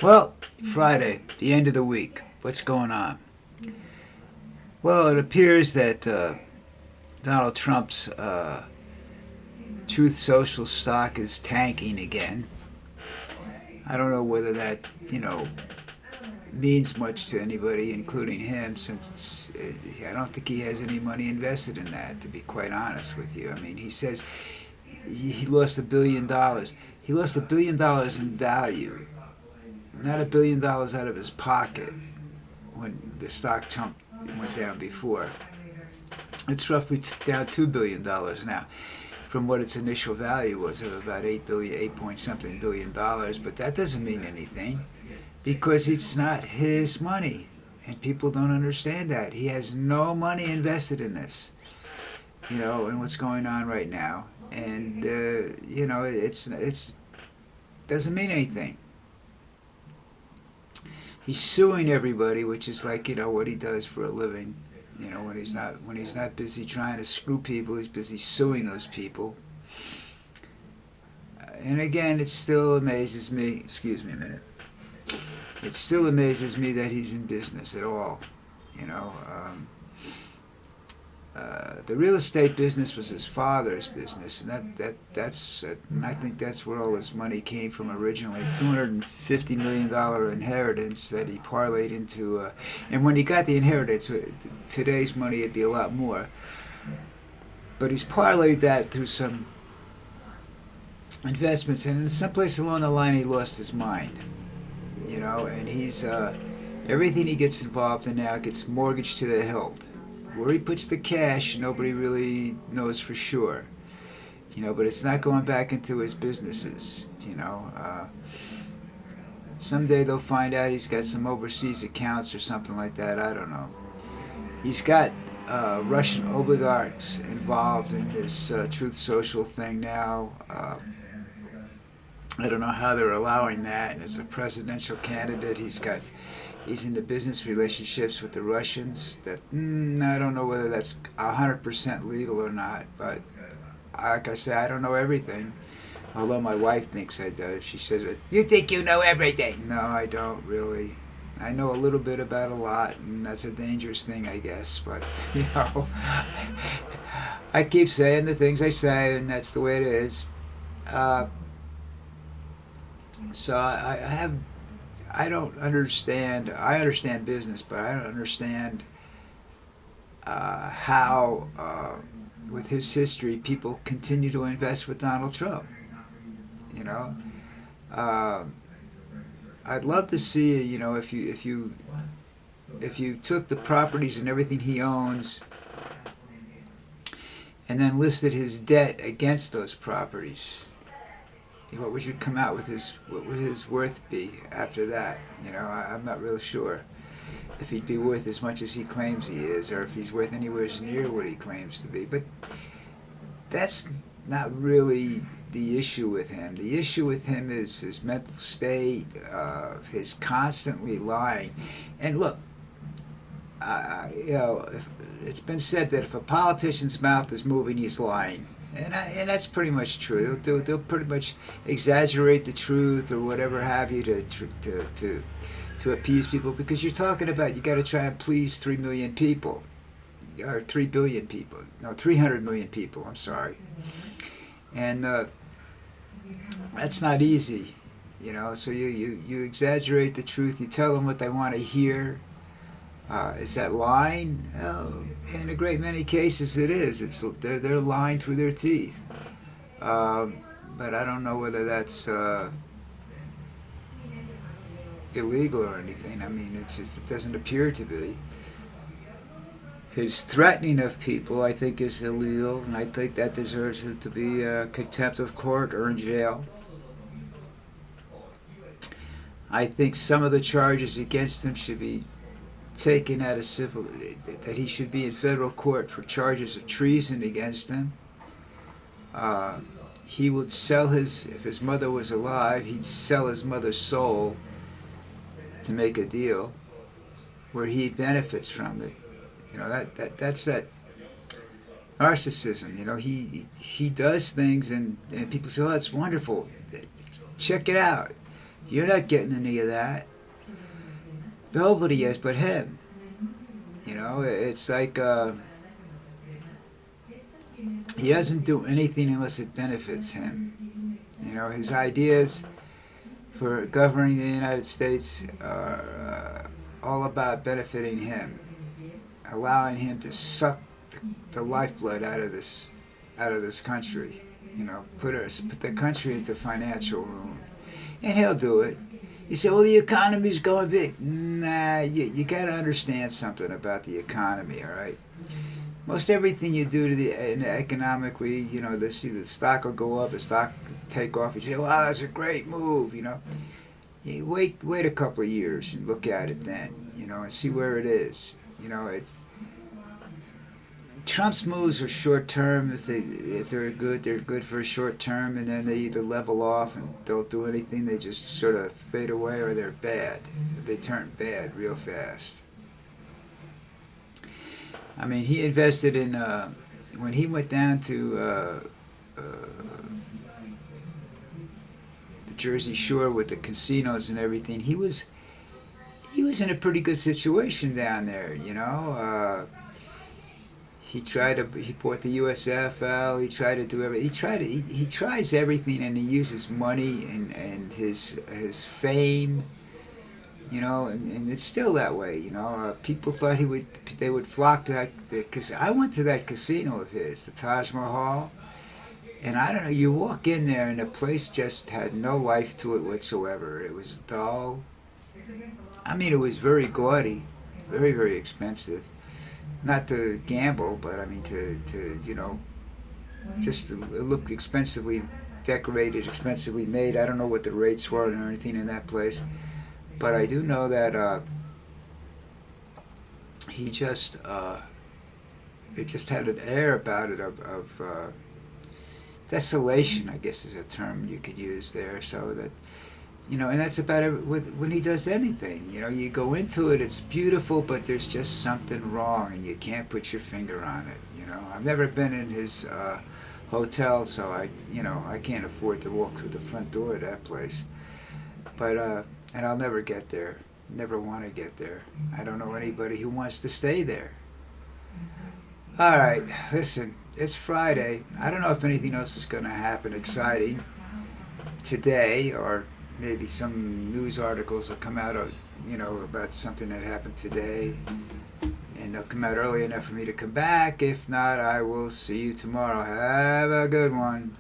Well, Friday, the end of the week. What's going on? Well, it appears that Donald Trump's Truth Social stock is tanking again. I don't know whether that, means much to anybody, including him, since I don't think he has any money invested in that, to be quite honest with you. I mean, he says he lost $1 billion. He lost $1 billion in value, not $1 billion out of his pocket when the stock went down before. It's roughly down $2 billion now from what its initial value was of about 8 point something $1 billion. But that doesn't mean anything because it's not his money, and people don't understand that he has no money invested in this. And what's going on right now, and it's doesn't mean anything. He's suing everybody, which is like what he does for a living. When he's not busy trying to screw people, he's busy suing those people. And again, it still amazes me. Excuse me a minute. It still amazes me that he's in business at all. You know, the real estate business was his father's business, and and I think that's where all his money came from originally. $250 million inheritance that he parlayed into, and when he got the inheritance, today's money it'd be a lot more. But he's parlayed that through some investments, and someplace along the line he lost his mind. And he's everything he gets involved in now gets mortgaged to the hilt. Where he puts the cash, nobody really knows for sure. But it's not going back into his businesses. Someday they'll find out he's got some overseas accounts or something like that. I don't know. He's got Russian oligarchs involved in this Truth Social thing now. I don't know how they're allowing that. And as a presidential candidate, he's into business relationships with the Russians. That I don't know whether that's 100% legal or not. But like I say, I don't know everything. Although my wife thinks I do. She says, "You think you know everything?" No, I don't really. I know a little bit about a lot, and that's a dangerous thing, I guess. But I keep saying the things I say, and that's the way it is. Uh, so I don't understand. I understand business, but I don't understand how, with his history, people continue to invest with Donald Trump. You know, uh, I'd love to see. If you took the properties and everything he owns, and then listed his debt against those properties. What would you come out with what would his worth be after that? I'm not real sure if he'd be worth as much as he claims he is, or if he's worth anywhere near what he claims to be. But that's not really the issue with him. The issue with him is his mental state, his constantly lying. And look, it's been said that if a politician's mouth is moving, he's lying. And that's pretty much true. They'll pretty much exaggerate the truth or whatever have you to appease people, because you're talking about you got to try and please 3 million people or 3 billion people. No, 300 million people. I'm sorry. And that's not easy. So you exaggerate the truth. You tell them what they want to hear. Is that lying? In a great many cases, it is. They're lying through their teeth. But I don't know whether that's illegal or anything. I mean, it doesn't appear to be. His threatening of people, I think, is illegal, and I think that deserves him to be contempt of court or in jail. I think some of the charges against him should be taken out of civil, that he should be in federal court for charges of treason against him. He would sell if his mother was alive, he'd sell his mother's soul to make a deal where he benefits from it. That's that narcissism. He does things, and people say, "Oh, that's wonderful. Check it out." You're not getting any of that. Nobody is but him. You know, it's like he doesn't do anything unless it benefits him. You know, his ideas for governing the United States are all about benefiting him, allowing him to suck the lifeblood out of this country. You know, put the country into financial ruin, and he'll do it. You say, well, the economy's going big. Nah, you got to understand something about the economy, all right? Most everything you do to economically, you know, see the stock will go up, the stock will take off. You say, wow, that's a great move, you know. You wait a couple of years and look at it then, you know, and see where it is. You know, Trump's moves are short term. If they're good for a short term, and then they either level off and don't do anything. They just sort of fade away, or they're bad. They turn bad real fast. I mean, he invested in when he went down to the Jersey Shore with the casinos and everything. He was in a pretty good situation down there. You know. He bought the USFL. He tried to do everything. He tries everything, and he uses money and his fame, you know, and it's still that way, you know. People thought they would flock to that, because I went to that casino of his, the Taj Mahal, and I don't know, you walk in there and the place just had no life to it whatsoever. It was dull. I mean, it was very gaudy, very, very expensive. Not to gamble, but I mean to you know, just it looked expensively decorated, expensively made. I don't know what the rates were or anything in that place, but I do know that he just it just had an air about it of desolation, I guess is a term you could use there. So that, you know, and that's about it when he does anything. You know, you go into it, it's beautiful, but there's just something wrong, and you can't put your finger on it. You know, I've never been in his hotel, so I can't afford to walk through the front door of that place. But and I'll never get there. Never want to get there. I don't know anybody who wants to stay there. All right, listen, it's Friday. I don't know if anything else is going to happen exciting today, or maybe some news articles will come out of, you know, about something that happened today, and they'll come out early enough for me to come back. If not, I will see you tomorrow. Have a good one.